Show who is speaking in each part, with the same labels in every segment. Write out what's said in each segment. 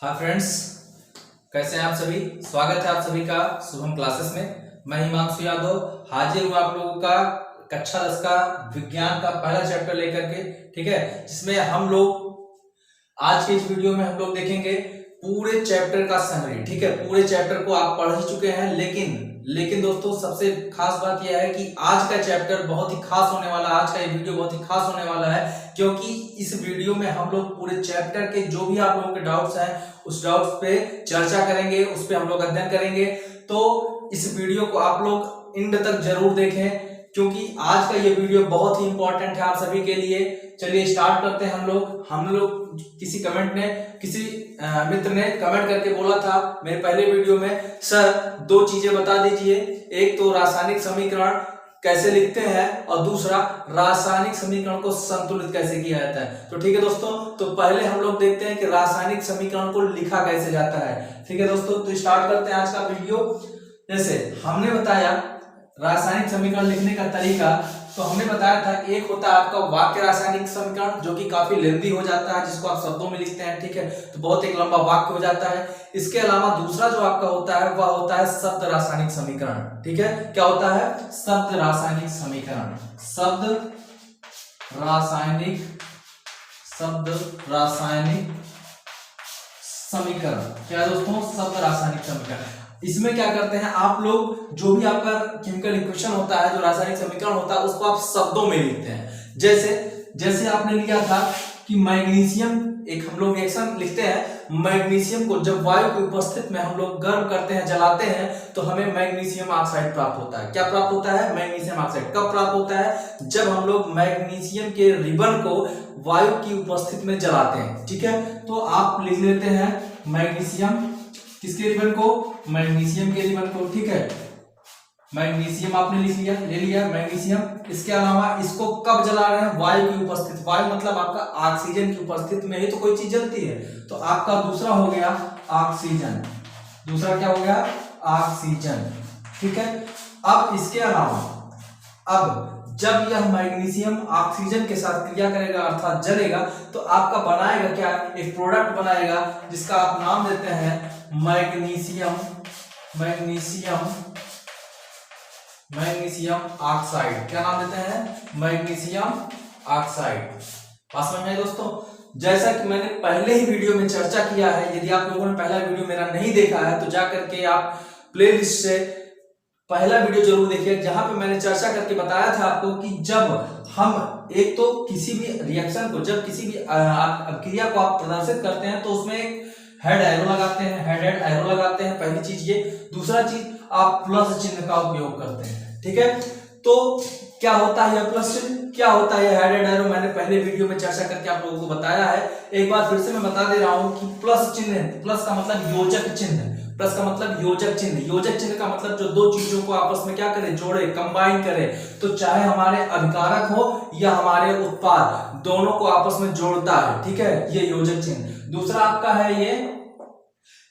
Speaker 1: Hi friends, कैसे हैं आप सभी। स्वागत है आप सभी का शुभम क्लासेस में। मैं हिमांशु यादव हाजिर हूँ आप लोगों का कक्षा 10 का विज्ञान का पहला चैप्टर लेकर के। ठीक है, जिसमें हम लोग आज के इस वीडियो में हम लोग देखेंगे पूरे चैप्टर का समरी। ठीक है, पूरे चैप्टर को आप पढ़ ही चुके हैं, लेकिन दोस्तों सबसे खास बात यह है कि आज का चैप्टर बहुत ही खास होने वाला है। आज का ये वीडियो बहुत ही खास होने वाला है क्योंकि इस वीडियो में हम लोग पूरे चैप्टर के जो भी आप लोगों के डाउट्स हैं उस डाउट्स पे चर्चा करेंगे, उस पे हम लोग अध्ययन करेंगे। तो इस वीडियो को आप लोग एंड तक जरूर देखें क्योंकि आज का ये वीडियो बहुत ही इंपॉर्टेंट है आप सभी के लिए। चलिए स्टार्ट करते हैं हम लोग किसी मित्र ने कमेंट करके बोला था मेरे पहले वीडियो में, सर दो चीजें बता दीजिए, एक तो रासायनिक समीकरण कैसे लिखते हैं और दूसरा रासायनिक समीकरण को संतुलित कैसे किया जाता है। तो ठीक है दोस्तों, तो पहले हम लोग देखते हैं कि रासायनिक समीकरण को लिखा कैसे जाता है। ठीक है दोस्तों, तो स्टार्ट करते हैं आज का वीडियो। जैसे हमने बताया रासायनिक समीकरण लिखने का तरीका, तो हमने बताया था एक होता है आपका वाक्य रासायनिक समीकरण जो कि काफी लेंथी हो जाता है, जिसको आप शब्दों में लिखते हैं। ठीक है, तो बहुत एक लंबा वाक्य हो जाता है। इसके अलावा दूसरा जो आपका होता है वह होता है शब्द रासायनिक समीकरण। ठीक है, क्या होता है? शब्द रासायनिक समीकरण। शब्द रासायनिक समीकरण क्या है दोस्तों? शब्द रासायनिक समीकरण। इसमें क्या करते हैं आप लोग, जो भी आपका केमिकल इक्वेशन होता है, जो रासायनिक समीकरण होता है, उसको आप शब्दों में लिखते हैं। जैसे आपने लिया था कि मैग्नीशियम, एक हम लोग रिएक्शन लिखते हैं, मैग्नीशियम को जब वायु की उपस्थिति में हम लोग गर्म करते हैं, जलाते हैं, तो हमें मैग्नीशियम ऑक्साइड प्राप्त होता है। क्या प्राप्त होता है? Magnesium oxide. कब प्राप्त होता है? जब हम लोग मैग्नीशियम के रिबन को वायु की उपस्थिति में जलाते हैं। ठीक है, तो आप लिख लेते हैं मैग्नीशियम, किसके रिबन को? मैग्नीशियम के रिबन को। ठीक है, मैग्नीशियम आपने ले लिया मैग्नीशियम। इसके अलावा इसको कब जला रहे हैं? वायु की उपस्थिति। वायु मतलब आपका ऑक्सीजन की उपस्थिति में ही तो कोई चीज जलती है। तो आपका दूसरा हो गया ऑक्सीजन। दूसरा क्या हो गया? ऑक्सीजन। ठीक है, अब इसके अलावा अब जब यह मैग्नीशियम ऑक्सीजन के साथ क्रिया करेगा अर्थात जलेगा, तो आपका बनाएगा क्या? एक प्रोडक्ट बनाएगा जिसका आप नाम देते हैं मैग्नीशियम ऑक्साइड। क्या नाम देते हैं? Magnesium oxide. बात समझ में आई दोस्तों? जैसा कि मैंने पहले ही वीडियो में चर्चा किया है, यदि आप लोगों ने पहला वीडियो मेरा नहीं देखा है तो जाकर के आप प्लेलिस्ट से पहला वीडियो जरूर देखिए, जहां पे मैंने चर्चा करके बताया था आपको कि जब हम एक तो किसी भी रिएक्शन को, जब किसी भी क्रिया को आप प्रदर्शित करते हैं तो उसमें एक हेड एरो लगाते हैं, पहली चीज ये। दूसरा चीज आप प्लस चिन्ह का उपयोग करते हैं। ठीक है, तो क्या होता है यह प्लस चिन्ह, क्या होता है यह हेड एरो, मैंने पहले वीडियो में चर्चा करके आप लोगों को बताया है। एक बार फिर से मैं बता दे रहा हूं कि प्लस चिन्ह, प्लस का मतलब योजक चिन्ह, प्लस का मतलब योजक चिन्ह। योजक चिन्ह का मतलब जो दो चीजों को आपस में क्या करे? जोड़े, कंबाइन करे। तो चाहे हमारे अभिकारक हो या हमारे उत्पाद, दोनों को आपस में जोड़ता है। ठीक है, ये योजक चिन्ह। दूसरा आपका है ये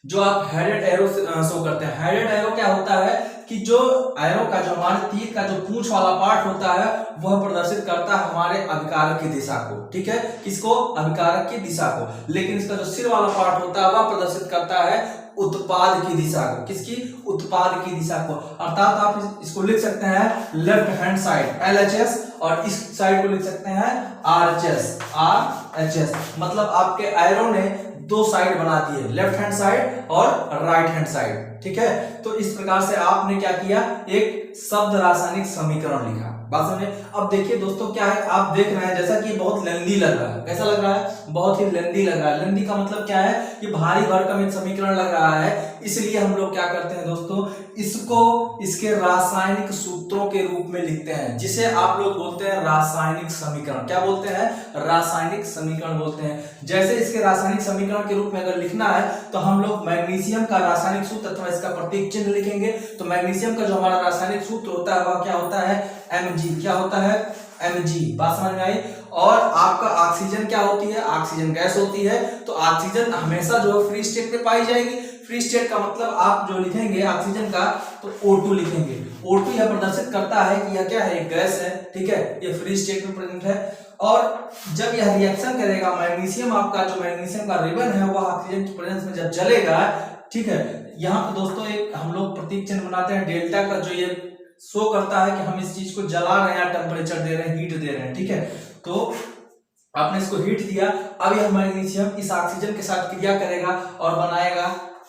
Speaker 1: जो आप हेडेड एरो शो करते हैं। हेडेड एरो क्या होता है कि जो एरो का, जो हमारे तीर का जो पूंछ वाला पार्ट होता है वह प्रदर्शित करता है हमारे अभिकारक की दिशा को। ठीक है, किसको? अभिकारक की दिशा को। लेकिन इसका जो सिर वाला पार्ट होता है वह प्रदर्शित करता है उत्पाद की दिशा को। किसकी? उत्पाद की दिशा को। अर्थात आप इसको लिख सकते हैं लेफ्ट हैंड साइड LHS और इस साइड को लिख सकते हैं RHS। मतलब आपके एरो ने दो साइड बना दिए, लेफ्ट हैंड साइड और राइट हैंड साइड। ठीक है, तो इस प्रकार से आपने क्या किया? एक शब्द रासायनिक समीकरण लिखा। बात समझे? अब देखिए दोस्तों क्या है, आप देख रहे हैं जैसा कि बहुत लेंदी लग रहा है। कैसा लग रहा है? बहुत ही लेंदी लग रहा है। लेंदी का मतलब क्या है? कि भारी भरकम एक समीकरण लग रहा है। इसलिए हम लोग क्या करते हैं दोस्तों, इसको इसके रासायनिक सूत्रों के रूप में लिखते हैं, जिसे आप लोग बोलते हैं रासायनिक समीकरण। क्या बोलते हैं? रासायनिक समीकरण बोलते हैं। जैसे इसके रासायनिक समीकरण के रूप में अगर लिखना है तो हम लोग मैग्नीशियम का रासायनिक सूत्र अथवा इसका प्रतीक चिन्ह लिखेंगे। तो मैग्नीशियम का जो हमारा रासायनिक सूत्र होता है वह क्या होता है? Mg। क्या होता है? Mg। बात समझ में आई? और आपका ऑक्सीजन क्या होती है? ऑक्सीजन गैस होती है। तो ऑक्सीजन हमेशा जो फ्री स्टेट में पाई जाएगी। फ्री स्टेट का मतलब आप जो लिखेंगे ऑक्सीजन का तो O2 लिखेंगे। O2 यह प्रदर्शित करता है कि यह क्या है? एक गैस है। ठीक है, ये फ्री स्टेट में प्रेजेंट है। और जब यह रिएक्शन करेगा मैग्नीशियम, आपका जो मैग्नीशियम का रिबन है वह ऑक्सीजन की प्रेजेंस में जब जलेगा, ठीक है, यहाँ पे दोस्तों एक हम लोग प्रतीक चिन्ह बनाते हैं डेल्टा का, जो ये शो करता है कि हम इस चीज को जला रहे हैं, टेम्परेचर दे रहे हैं, हीट दे रहे हैं, ठीक है। तो आपने इसको हीट दिया, अब यह मैग्नीशियम इस ऑक्सीजन के साथ क्रिया करेगा और बनाएगा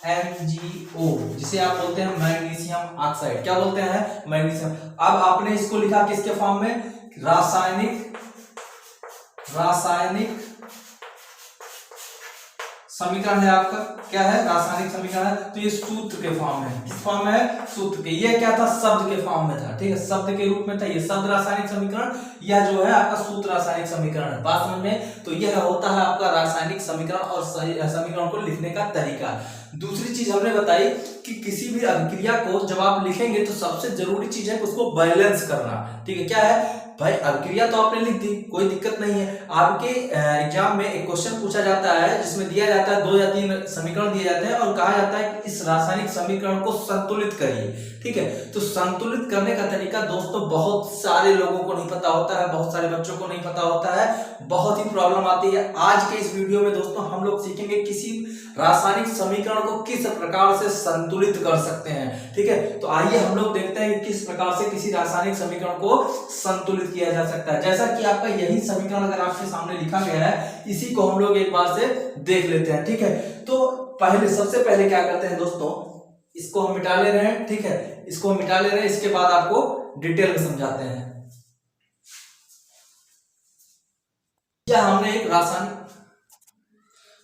Speaker 1: MgO, जिसे आप बोलते हैं मैग्नीशियम ऑक्साइड। क्या बोलते हैं? मैग्नीशियम। अब आपने इसको लिखा किसके फॉर्म में? रासायनिक समीकरण है आपका, क्या है? रासायनिक समीकरण है। तो ये सूत्र के फॉर्म में, किस फॉर्म में है? सूत्र के। ये क्या था? शब्द के फॉर्म में था, ठीक है, शब्द के रूप में था। ये शब्द रासायनिक समीकरण, यह जो है आपका सूत्र रासायनिक समीकरण है। बात समझ में? तो यह होता है आपका रासायनिक समीकरण और समीकरण को लिखने का तरीका। दूसरी चीज हमने बताई कि किसी भी अभिक्रिया को जब आप लिखेंगे तो सबसे जरूरी चीज है उसको बैलेंस करना, ठीक है। क्या है भाई? अभिक्रिया तो आपने लिख दी, कोई दिक्कत नहीं है। आपके एग्जाम में एक क्वेश्चन पूछा जाता है जिसमें दिया जाता है 2 या 3 समीकरण दिए जाते हैं और कहा जाता है कि इस रासायनिक समीकरण को संतुलित करिए, ठीक है। तो संतुलित करने का तरीका दोस्तों बहुत सारे लोगों को नहीं पता होता है, बहुत सारे बच्चों को नहीं पता होता है, बहुत ही प्रॉब्लम आती है। आज के इस वीडियो में दोस्तों हम लोग सीखेंगे किसी रासायनिक समीकरण को किस प्रकार से संतुलित कर सकते हैं, ठीक है। तो आइए हम लोग देखते हैं कि किस प्रकार से किसी रासायनिक समीकरण को संतुलित किया जा सकता है। जैसा कि आपका यही समीकरण अगर आपके सामने लिखा गया है, इसी को हम लोग एक बार से देख लेते हैं, ठीक है। तो सबसे पहले क्या करते हैं दोस्तों, इसको हम मिटा ले रहे हैं, ठीक है, इसको हम मिटा ले रहे हैं, इसके बाद आपको डिटेल में समझाते हैं। क्या हमने एक रासायनिक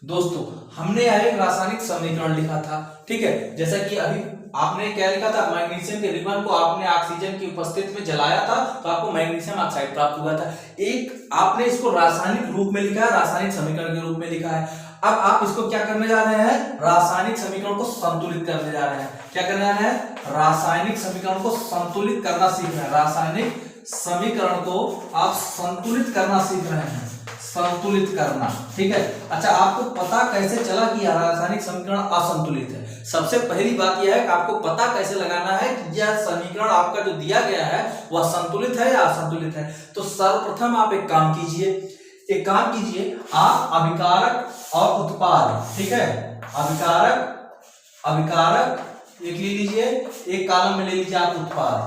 Speaker 1: दोस्तों हमने एक रासायनिक समीकरण लिखा था, ठीक है। जैसा कि अभी आपने क्या लिखा था? मैग्नीशियम के रिबन को आपने ऑक्सीजन की उपस्थिति में जलाया था तो आपको मैग्नीशियम ऑक्साइड प्राप्त हुआ था। एक आपने इसको रासायनिक रूप में लिखा है, रासायनिक समीकरण के रूप में लिखा है। अब आप इसको क्या करने जा रहे हैं? रासायनिक समीकरण को संतुलित करने जा रहे हैं। क्या करने जा रहे हैं? रासायनिक समीकरण को संतुलित करना सीख रहे हैं। रासायनिक समीकरण को आप संतुलित करना सीख रहे हैं, संतुलित करना, ठीक है। अच्छा, आपको पता कैसे चला कि यह रासायनिक समीकरण असंतुलित है? सबसे पहली बात यह है कि आपको पता कैसे लगाना है कि यह समीकरण आपका जो दिया गया है वह संतुलित है या असंतुलित है। तो सर्वप्रथम आप एक काम कीजिए, आप अभिकारक और उत्पाद, ठीक है, अभिकारक एक ले लीजिए, एक कॉलम में ले लीजिए आप उत्पाद,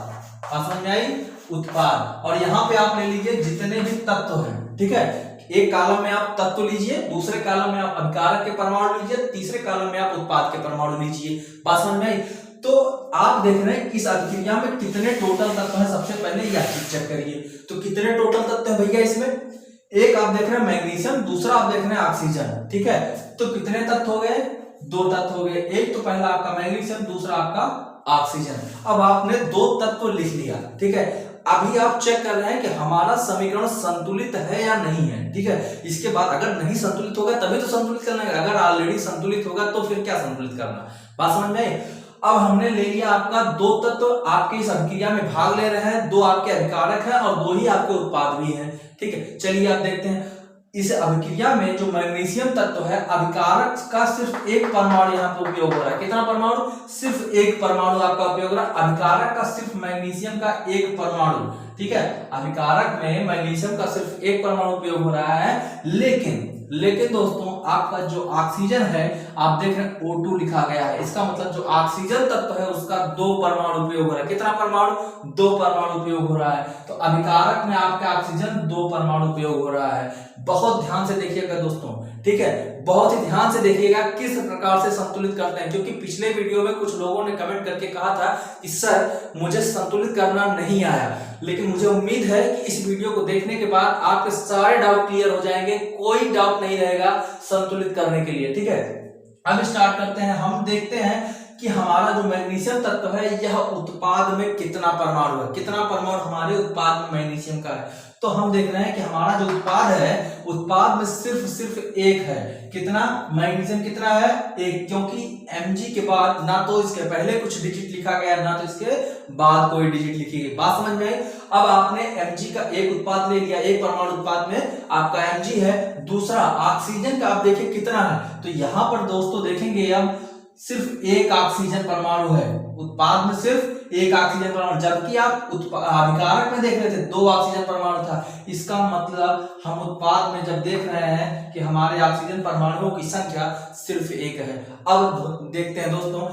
Speaker 1: समझ में आई? उत्पाद, और यहाँ पे आप ले लीजिए जितने भी तत्व हैं, ठीक है। एक कॉलम में आप तत्व लीजिए, दूसरे कॉलम में आप अभिकारक के परमाणु लीजिए, तीसरे कॉलम में आप उत्पाद के परमाणु लीजिए। बात समझ में आई? तो आप देख रहे हैं कि इस अभिक्रिया में कितने टोटल तत्व हैं, सबसे पहले यह चीज चेक करिए। तो कितने टोटल तत्व हैं भैया इसमें? एक आप देख रहे हैं मैग्नीशियम, दूसरा आप देख रहे हैं ऑक्सीजन, ठीक है। तो कितने तत्व हो गए? 2 तत्व हो गए। एक तो पहला आपका मैग्नीशियम, दूसरा आपका ऑक्सीजन। अब आपने 2 तत्व लिख लिया, ठीक है। अभी आप चेक कर रहे हैं कि हमारा समीकरण संतुलित है या नहीं है, ठीक है। इसके बाद अगर नहीं संतुलित होगा तभी तो संतुलित करना है, अगर ऑलरेडी संतुलित होगा तो फिर क्या संतुलित करना। बात समझ में आई? अब हमने ले लिया आपका 2 तत्व आपके इस अभिक्रिया में भाग ले रहे हैं, 2 आपके अभिकारक हैं और 2 ही आपके उत्पाद भी हैं, ठीक है। चलिए आप देखते हैं इस अभिक्रिया में जो मैग्नीशियम तत्व है, अभिकारक का सिर्फ एक परमाणु यहाँ पे उपयोग हो रहा है। कितना परमाणु? सिर्फ एक परमाणु आपका उपयोग हो रहा है। अभिकारक का सिर्फ मैग्नीशियम का एक परमाणु, ठीक है। अभिकारक में मैग्नीशियम का सिर्फ एक परमाणु उपयोग हो रहा है, लेकिन दोस्तों आपका जो ऑक्सीजन है, आप देख रहे हैं O2 लिखा गया है, इसका मतलब जो ऑक्सीजन तत्व है उसका 2 परमाणु उपयोग हो रहा है। कितना परमाणु? 2 परमाणु उपयोग हो रहा है। तो अभिकारक में आपका ऑक्सीजन 2 परमाणु उपयोग हो रहा है। बहुत ध्यान से देखिएगा दोस्तों, ठीक है, बहुत ही ध्यान से देखिएगा किस प्रकार से संतुलित करते हैं, क्योंकि पिछले वीडियो में कुछ लोगों ने कमेंट करके कहा था कि सर मुझे संतुलित करना नहीं आया, लेकिन मुझे उम्मीद है कि इस वीडियो को देखने के बाद आपके सारे डाउट क्लियर हो जाएंगे, कोई डाउट नहीं रहेगा संतुलित करने के लिए, ठीक है। अब स्टार्ट करते हैं। हम देखते हैं कि हमारा जो मैग्नीशियम तत्व है यह उत्पाद में कितना परमाणु है, कितना परमाणु हमारे उत्पाद में मैग्नीशियम का है। तो हम देख रहे हैं कि हमारा जो उत्पाद है, उत्पाद में सिर्फ एक है। कितना? मैग्नीशियम कितना है? 1, क्योंकि Mg के बाद ना तो इसके पहले कुछ डिजिट लिखा गया ना तो इसके बाद कोई डिजिट लिखी गई। बात समझ में आई? अब आपने Mg का एक उत्पाद ले लिया, एक परमाणु उत्पाद में आपका Mg है, दूसरा ऑक्सीजन का आप देखिए कितना है। तो यहां पर दोस्तों देखेंगे अब सिर्फ एक ऑक्सीजन परमाणु है, उत्पाद में सिर्फ एक ऑक्सीजन परमाणु, जबकि आप अभिकारक में देख रहे थे 2 ऑक्सीजन परमाणु था। इसका मतलब हम उत्पाद में जब देख रहे हैं कि हमारे ऑक्सीजन परमाणुओं की संख्या सिर्फ 1 है। अब देखते हैं दोस्तों,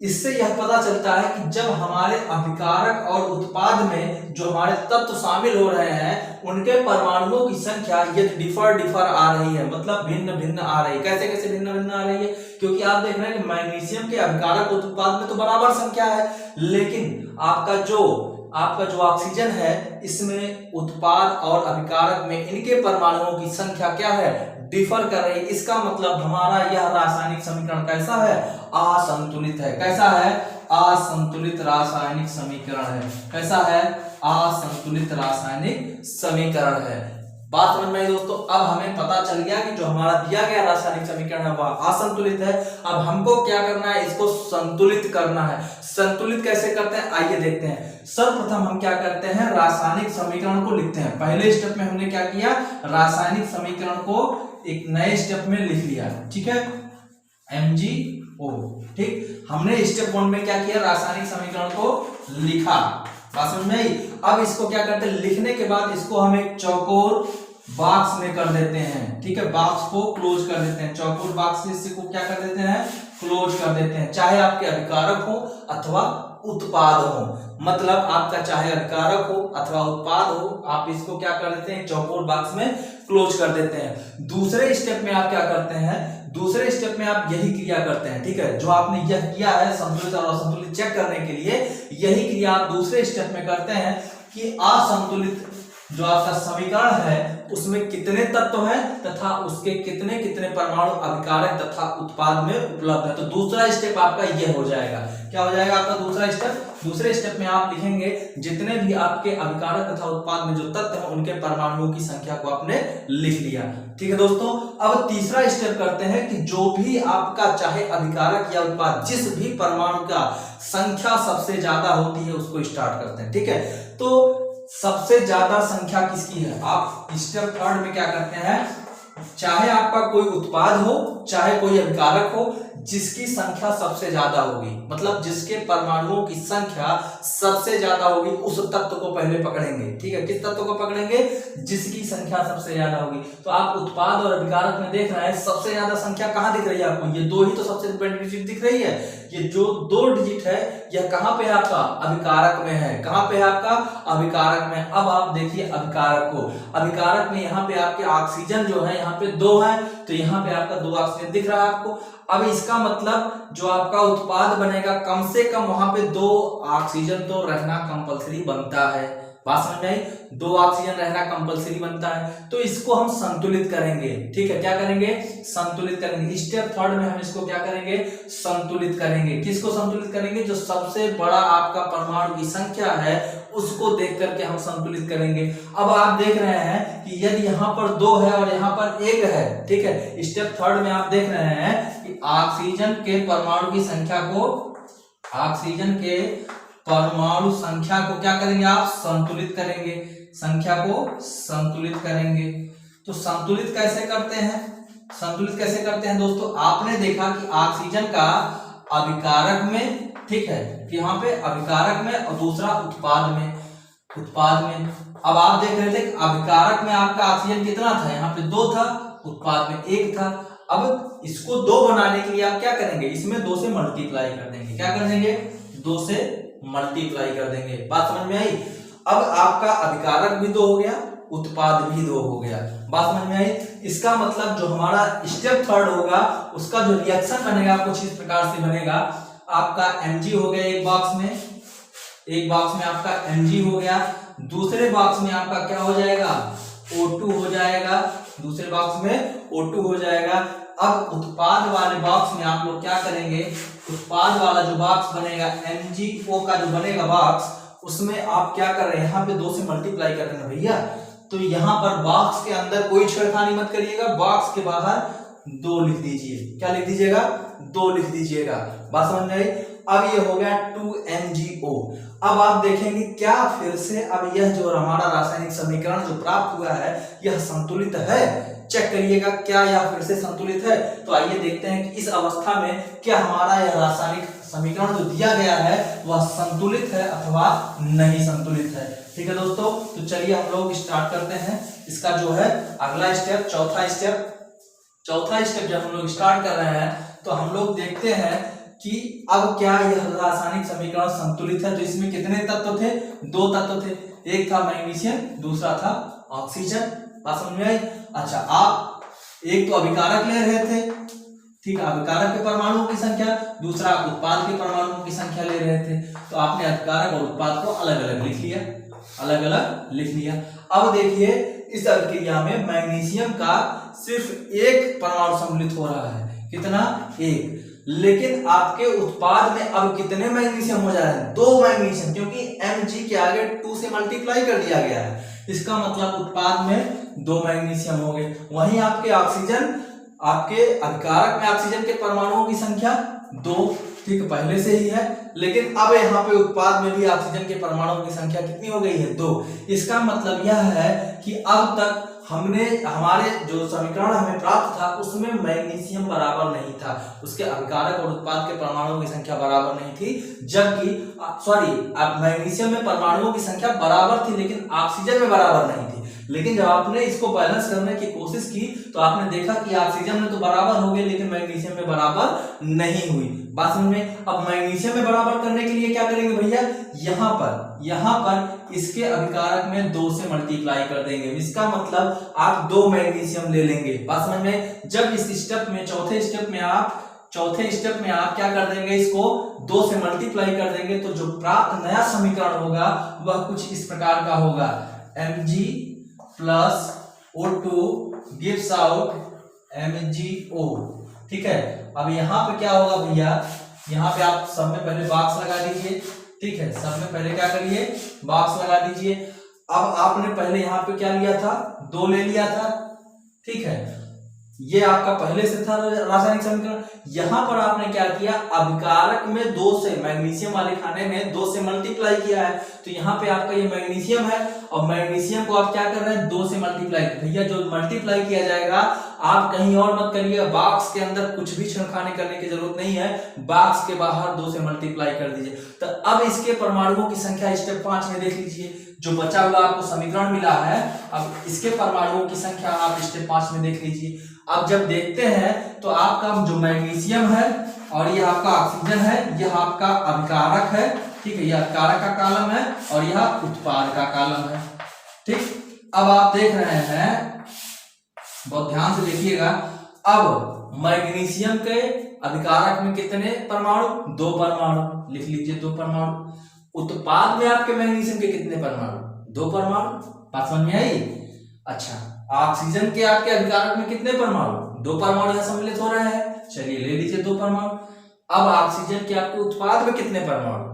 Speaker 1: इससे यह पता चलता है कि जब हमारे अभिकारक और उत्पाद में जो हमारे तत्व शामिल हो रहे हैं उनके परमाणुओं की संख्या ये डिफर आ रही है, मतलब भिन्न भिन्न आ रही है। कैसे कैसे भिन्न भिन्न आ रही है? क्योंकि आप देख रहे हैं कि मैग्नीशियम के अभिकारक और उत्पाद में तो बराबर संख्या है, लेकिन आपका जो ऑक्सीजन है इसमें उत्पाद और अभिकारक में इनके परमाणुओं की संख्या क्या है? डिफर कर रही है। इसका मतलब हमारा यह रासायनिक समीकरण कैसा है? असंतुलित है। कैसा है? असंतुलित रासायनिक समीकरण है। कैसा है? असंतुलित रासायनिक समीकरण है। बात समझ में आई दोस्तों? अब हमें पता चल गया कि जो हमारा दिया गया रासायनिक समीकरण है वह असंतुलित है। अब हमको क्या करना है? इसको संतुलित करना है। संतुलित कैसे करते हैं आइए देखते हैं। सर्वप्रथम हम क्या करते हैं? रासायनिक समीकरण को लिखते हैं। पहले स्टेप में हमने क्या किया? रासायनिक समीकरण को एक नए स्टेप में लिख लिया, ठीक है, MgO। ठीक, हमने स्टेप 1 में क्या किया? रासायनिक समीकरण को लिखा। बात समझ में आई? अब इसको क्या करते हैं? लिखने के बाद इसको हम एक चौकोर बॉक्स में कर देते हैं, ठीक है, बॉक्स को क्लोज कर देते हैं। चौकोर बॉक्स से इसको क्या कर देते हैं? क्लोज कर देते हैं। चाहे आपके अभिकारक हो अथवा उत्पाद हो, मतलब आपका चाहे अभिकारक हो अथवा उत्पाद हो, आप इसको क्या कर देते हैं? चौकोर बॉक्स में क्लोज कर देते हैं। दूसरे स्टेप में आप क्या करते हैं? दूसरे स्टेप में आप यही क्रिया करते हैं, ठीक है, जो आपने यह किया है संतुलित और असंतुलित चेक करने के लिए, यही क्रिया आप दूसरे स्टेप में करते हैं कि असंतुलित जो आपका समीकरण है उसमें कितने तत्व हैं तथा उसके कितने कितने परमाणु अभिकारक तथा उत्पाद में उपलब्ध है। तो दूसरा स्टेप आपका यह हो जाएगा। क्या हो जाएगा आपका दूसरा स्टेप? दूसरे स्टेप में आप लिखेंगे जितने भी आपके अभिकारक तथा उत्पाद में जो तत्व हैं उनके परमाणुओं की संख्या को आपने लिख लिया। ठीक है दोस्तों, अब तीसरा स्टेप करते हैं कि जो भी आपका चाहे अभिकारक या उत्पाद, जिस भी परमाणु का संख्या सबसे ज्यादा होती है उसको स्टार्ट करते हैं। ठीक है, तो सबसे ज्यादा संख्या किसकी है? आप स्टेप 3 में क्या करते हैं? चाहे आपका कोई उत्पाद हो चाहे कोई अभिकारक हो, जिसकी संख्या सबसे ज्यादा होगी, मतलब जिसके परमाणुओं की संख्या सबसे ज्यादा होगी, उस तत्व को पहले पकड़ेंगे। ठीक है, किस तत्व को पकड़ेंगे? जिसकी संख्या सबसे ज्यादा होगी। तो आप उत्पाद और अभिकारक में देख रहे हैं सबसे ज्यादा संख्या कहां दिख रही है आपको? ये 2 ही तो सबसे इंपॉर्टेंट डिजिट दिख रही है। ये जो 2 डिजिट है यह कहां पे है आपका? अभिकारक में है। कहां पे है आपका? अभिकारक में। अब आप देखिए अभिकारक को, अभिकारक में यहाँ पे आपके ऑक्सीजन जो है यहाँ पे 2 है, तो यहाँ पे आपका 2 ऑक्सीजन दिख रहा है आपको। अब इसका मतलब जो आपका उत्पाद बनेगा कम से कम वहां पे 2 ऑक्सीजन तो रहना कंपलसरी बनता है। बात समझ में आई? 2 ऑक्सीजन रहना कंपलसरी बनता है, तो इसको हम संतुलित करेंगे। ठीक है, क्या करेंगे? संतुलित करेंगे। स्टेप 3 में हम इसको क्या करेंगे? संतुलित करेंगे। किसको संतुलित करेंगे? जो सबसे बड़ा आपका परमाणु की संख्या है उसको देख करके हम संतुलित करेंगे। अब आप देख रहे हैं कि यदि यहाँ पर 2 है और यहाँ पर 1 है, ठीक है, स्टेप 3 में आप देख रहे हैं कि ऑक्सीजन के परमाणु की संख्या को, ऑक्सीजन के परमाणु संख्या को क्या करेंगे? आप संतुलित करेंगे, संख्या को संतुलित करेंगे। तो संतुलित कैसे करते हैं? संतुलित कैसे करते हैं दोस्तों? आपने देखा कि ऑक्सीजन का अभिकारक में, ठीक है, यहाँ पे अभिकारक में और दूसरा उत्पाद में, उत्पाद में। अब आप देख रहे थे कि अभिकारक में आपका ऑक्सीजन कितना था? यहाँ पे 2 था, उत्पाद में 1 था। अब इसको 2 बनाने के लिए आप क्या करेंगे? इसमें 2 से मल्टीप्लाई कर देंगे। क्या कर देंगे? 2 से मल्टीप्लाई कर देंगे। बात समझ में आई? अब आपका अभिकारक भी 2 हो गया, उत्पाद भी 2 हो गया। बात समझ में आई? इसका मतलब जो हमारा स्टेप 3 होगा उसका जो रिएक्शन बनेगा कुछ इस प्रकार से बनेगा। आपका Mg हो गया एक बॉक्स में, एक बॉक्स में आपका Mg हो गया, दूसरे बॉक्स में आपका क्या हो जाएगा? O2 हो जाएगा, दूसरे बॉक्स में O2 हो जाएगा। अब उत्पाद वाले बॉक्स में आप लोग क्या करेंगे? उत्पाद वाला जो बॉक्स बनेगा MgO का जो बनेगा बॉक्स, उसमें आप क्या कर रहे हैं? यहाँ पे 2 से मल्टीप्लाई कर रहे हैं भैया, तो यहाँ पर बॉक्स के अंदर कोई छेड़खानी मत करिएगा, बॉक्स के बाहर 2 लिख दीजिए। क्या लिख दीजिएगा? 2 लिख दीजिएगा। बात समझ में आई? अब ये हो गया 2MgO। अब आप देखेंगे क्या फिर से अब यह जो हमारा रासायनिक समीकरण जो प्राप्त हुआ है यह संतुलित है? चेक करिएगा क्या यह फिर से संतुलित है। तो आइए देखते हैं कि इस अवस्था में क्या हमारा यह रासायनिक समीकरण जो दिया गया है वह संतुलित है अथवा नहीं संतुलित है। ठीक है दोस्तों, तो चलिए हम लोग स्टार्ट करते हैं इसका जो है अगला स्टेप, चौथा स्टेप जब हम लोग स्टार्ट कर रहे हैं तो हम लोग देखते हैं कि अब क्या यह रासायनिक समीकरण संतुलित है। तो इसमें कितने तत्व थे? 2 तत्व थे, एक था मैग्नीशियम, दूसरा था ऑक्सीजन। बात समझ में आई? अच्छा, आप एक तो अभिकारक ले रहे थे, ठीक है, अभिकारक के परमाणुओं की संख्या, दूसरा उत्पाद के परमाणुओं की संख्या ले रहे थे। तो आपने अभिकारक और उत्पाद को अलग अलग लिख लिया। अब देखिए इस अभिक्रिया में मैग्नीशियम का सिर्फ एक परमाणु सम्मिलित हो रहा है, कितना? 1। लेकिन आपके उत्पाद में अब कितने मैग्नीशियम हो जा रहे हैं? 2 मैग्नीशियम, क्योंकि Mg के आगे 2 से मल्टीप्लाई कर दिया गया है। इसका मतलब उत्पाद में 2 मैग्नीशियम हो गए। वहीं आपके अभिकारक में ऑक्सीजन के परमाणुओं की संख्या 2, ठीक, पहले से ही है। लेकिन अब यहाँ पे उत्पाद में भी ऑक्सीजन के परमाणुओं की संख्या कितनी हो गई है? 2। इसका मतलब यह है कि अब तक हमारे जो समीकरण हमें प्राप्त था उसमें मैग्नीशियम बराबर नहीं था, उसके अभिकारक और उत्पाद के परमाणुओं की संख्या बराबर नहीं थी, जबकि मैग्नीशियम में परमाणुओं की संख्या बराबर थी लेकिन ऑक्सीजन में बराबर नहीं थी। लेकिन जब आपने इसको बैलेंस करने की कोशिश की तो आपने देखा कि ऑक्सीजन में तो बराबर हो गए लेकिन मैग्नीशियम में बराबर नहीं हुई। बात समझ में? अब मैग्नीशियम में बराबर करने के लिए क्या करेंगे भैया? यहाँ पर इसके अभिकारक में 2 से मल्टीप्लाई कर देंगे। इसका मतलब आप 2 मैग्नीशियम ले लेंगे। बात समझ में? जब इस स्टेप में चौथे स्टेप में आप क्या कर देंगे? इसको 2 से मल्टीप्लाई कर देंगे तो जो प्राप्त नया समीकरण होगा वह कुछ इस प्रकार का होगा, Mg plus O2 gives out MgO। ठीक है, अब यहाँ पे क्या होगा भैया? यहाँ पे आप सब में पहले बॉक्स लगा दीजिए। ठीक है, सब में पहले क्या करिए? बॉक्स लगा दीजिए। अब आपने पहले यहाँ पे क्या लिया था? 2 ले लिया था। ठीक है, ये आपका पहले से था रासायनिक समीकरण। यहाँ पर आपने क्या किया? अभिकारक में 2 से, मैग्नीशियम वाले खाने में 2 से मल्टीप्लाई किया है। तो यहाँ पे आपका ये मैग्नीशियम है और मैग्नीशियम को आप क्या कर रहे हैं? 2 से मल्टीप्लाई। भैया जो मल्टीप्लाई किया जाएगा आप कहीं और मत करिए, बॉक्स के अंदर कुछ भी छेड़खानी करने की जरूरत नहीं है, बॉक्स के बाहर 2 से मल्टीप्लाई कर दीजिए। तो अब इसके परमाणुओं की संख्या स्टेप 5 में देख लीजिए, जो बचा हुआ आपको समीकरण मिला है। अब इसके परमाणुओं की संख्या आप स्टेप 5 में देख लीजिए। अब जब देखते हैं तो आपका जो मैग्नीशियम है और ये आपका ऑक्सीजन है, यह आपका अभिकारक है। ठीक है, यह अभिकारक का कॉलम है और यह उत्पाद का कॉलम है। ठीक, अब आप देख रहे हैं, बहुत ध्यान से देखिएगा। अब मैग्नीशियम के अभिकारक में कितने परमाणु? 2 परमाणु, लिख लीजिए 2 परमाणु। उत्पाद में आपके मैग्नीशियम के कितने परमाणु? 2 परमाणु। बात समझ में आई? अच्छा, ऑक्सीजन के आपके अभिकारक में कितने परमाणु? 2 परमाणु यहां सम्मिलित हो रहे हैं। चलिए ले लीजिए 2 परमाणु। अब ऑक्सीजन के आपके उत्पाद में कितने परमाणु?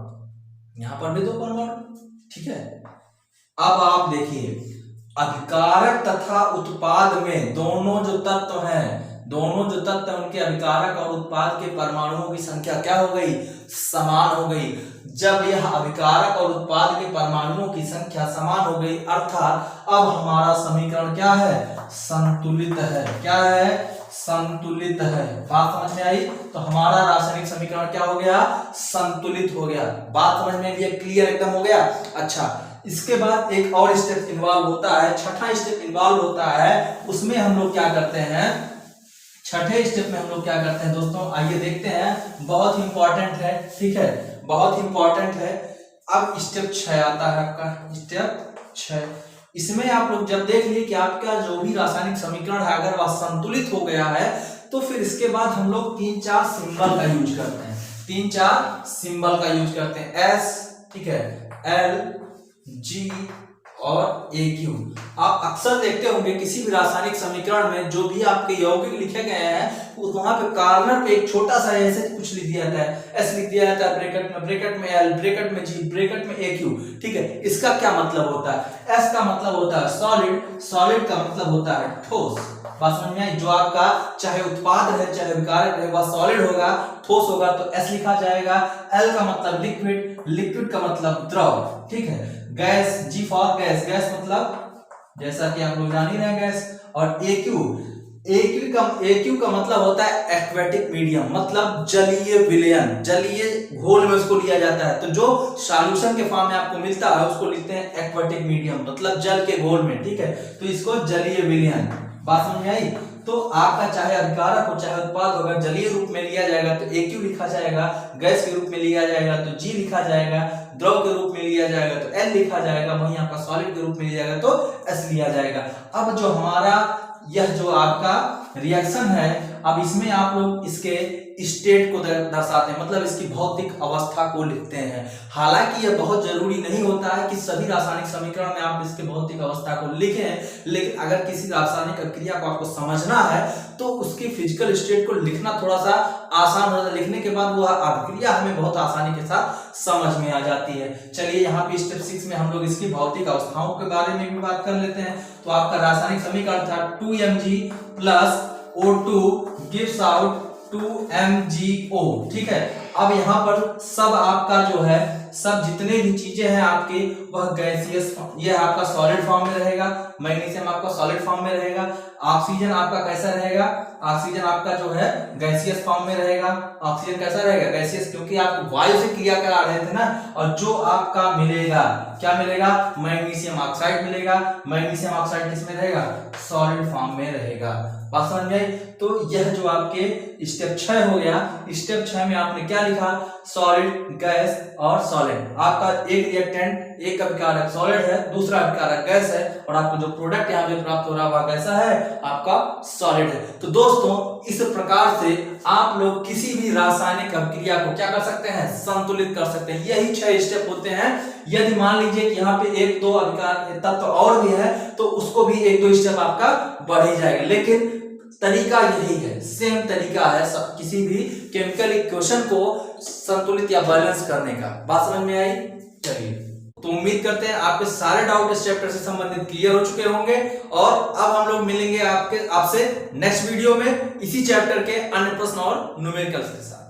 Speaker 1: यहां पर भी 2 परमाणु। ठीक है, अब आप देखिए अभिकारक तथा उत्पाद में दोनों जो तत्व हैं उनके अभिकारक और उत्पाद के परमाणुओं की संख्या क्या हो गई? समान हो गई। जब यह अभिकारक और उत्पाद के परमाणुओं की संख्या समान हो गई अर्थात अब हमारा समीकरण क्या है? संतुलित है। क्या है? संतुलित है। बात समझ में आई? तो हमारा रासायनिक समीकरण क्या हो गया? संतुलित हो गया। बात समझ में भी क्लियर एकदम हो गया। अच्छा, इसके बाद एक और स्टेप इन्वॉल्व होता है, छठा स्टेप इन्वॉल्व होता है। उसमें हम लोग क्या करते हैं? छठे स्टेप में हम लोग क्या करते हैं दोस्तों? आइए देखते हैं, बहुत इंपॉर्टेंट है। ठीक है, बहुत इंपॉर्टेंट है। अब स्टेप 6 आता है आपका, स्टेप 6। इसमें आप लोग जब देख लिए कि आपका जो भी रासायनिक समीकरण है अगर वह संतुलित हो गया है तो फिर इसके बाद हम लोग 3-4 सिंबल का यूज करते हैं। 3-4 सिंबल का यूज करते हैं, S, ठीक है, L, G और AQ। आप अक्सर देखते होंगे किसी भी रासायनिक समीकरण में जो भी आपके यौगिक लिखे गए हैं वहां पे कॉर्नर पे एक छोटा सा ऐसे कुछ लिख दिया जाता है, S लिख दिया जाता है ब्रैकेट में L, ब्रैकेट में G, ब्रैकेट में AQ। ठीक है, इसका क्या मतलब होता है? S का मतलब होता है सॉलिड, सॉलिड का मतलब होता है ठोस। बात समझ में आई? जो आपका चाहे उत्पाद है चाहे विकारक है वह सॉलिड होगा, ठोस होगा तो S लिखा जाएगा। L का मतलब लिक्विड, लिक्विड का मतलब द्रव। ठीक है, gas, G for gas, gas मतलब जैसा कि आप लोग जान ही रहे हैं गैस। और AQ एक्यू का मतलब होता है एक्वेटिक मीडियम, मतलब जलीय विलयन, जलीय घोल में उसको लिया जाता है। तो जो सॉल्यूशन के फॉर्म में आपको मिलता है उसको लिखते हैं एक्वेटिक मीडियम, मतलब जल के घोल में, ठीक है। तो इसको जलीय विलयन, बात समझ में आई। तो आपका चाहे अभिकारक हो चाहे उत्पाद हो, अगर जलीय रूप में लिया जाएगा तो एक्यू लिखा जाएगा, गैस के रूप में लिया जाएगा तो जी लिखा जाएगा, द्रव के रूप में लिया जाएगा तो एल लिखा जाएगा, वहीं आपका सॉलिड के रूप में लिया जाएगा तो एस लिया जाएगा। अब जो हमारा यह जो आपका रिएक्शन है, अब इसमें आप लोग इसके स्टेट को दर्शाते हैं, मतलब इसकी भौतिक अवस्था को लिखते हैं। हालांकि यह बहुत जरूरी नहीं होता है कि सभी रासायनिक समीकरण में आप इसके भौतिक अवस्था को लिखें, लेकिन अगर किसी रासायनिक अभिक्रिया को आपको समझना है तो उसकी फिजिकल स्टेट को लिखना थोड़ा सा आसान हो जाता है। लिखने के बाद वह अभिक्रिया हमें बहुत आसानी के साथ समझ में आ जाती है। चलिए यहाँ पे स्टेप 6 में हम लोग इसकी भौतिक अवस्थाओं के बारे में भी बात कर लेते हैं। तो आपका रासायनिक समीकरण था 2Mg plus O2 gives out 2MgO, ठीक है। अब यहाँ पर सब आपका जो है, सब जितने भी चीजें हैं आपके, वह गैसियस, ये आपका सॉलिड फॉर्म में रहेगा, मैग्नीशियम आपका सॉलिड फॉर्म में रहेगा, ऑक्सीजन आपका कैसा रहेगा, ऑक्सीजन आपका जो है गैसियस फॉर्म में रहेगा। ऑक्सीजन कैसा रहेगा, गैसियस, क्योंकि आप वायु से क्रिया करा रहे थे ना। और जो आपका मिलेगा, क्या मिलेगा, मैग्नीशियम ऑक्साइड मिलेगा। मैग्नीशियम ऑक्साइड किसमें रहेगा, सॉलिड फॉर्म में रहेगा। बात समझ में आई। तो यह जो आपके स्टेप 6 हो गया। स्टेप 6 में आपने क्या लिखा, सॉलिड, गैस और सॉलिड। आपका एक रिएक्टेंट, एक अभिकारक सॉलिड है, दूसरा अभिकारक गैस है, और आपको जो प्रोडक्ट यहाँ पे प्राप्त हो रहा है वह कैसा है, आपका सॉलिड है। तो दोस्तों इस प्रकार से आप लोग किसी भी रासायनिक अभिक्रिया को क्या कर सकते हैं, संतुलित कर सकते हैं। यही 6 स्टेप होते हैं। यदि मान लीजिए कि यहाँ पे 1-2 अभिकारक तत्व और भी है तो उसको भी 1-2 स्टेप आपका बढ़ ही जाएगा, लेकिन तरीका यही है, सेम तरीका है किसी भी केमिकल इक्वेशन को संतुलित या बैलेंस करने का। बात समझ में आई। चलिए, तो उम्मीद करते हैं आपके सारे डाउट इस चैप्टर से संबंधित क्लियर हो चुके होंगे। और अब हम लोग मिलेंगे आपसे नेक्स्ट वीडियो में इसी चैप्टर के अन्य प्रश्न और न्यूमेरिकल्स के साथ।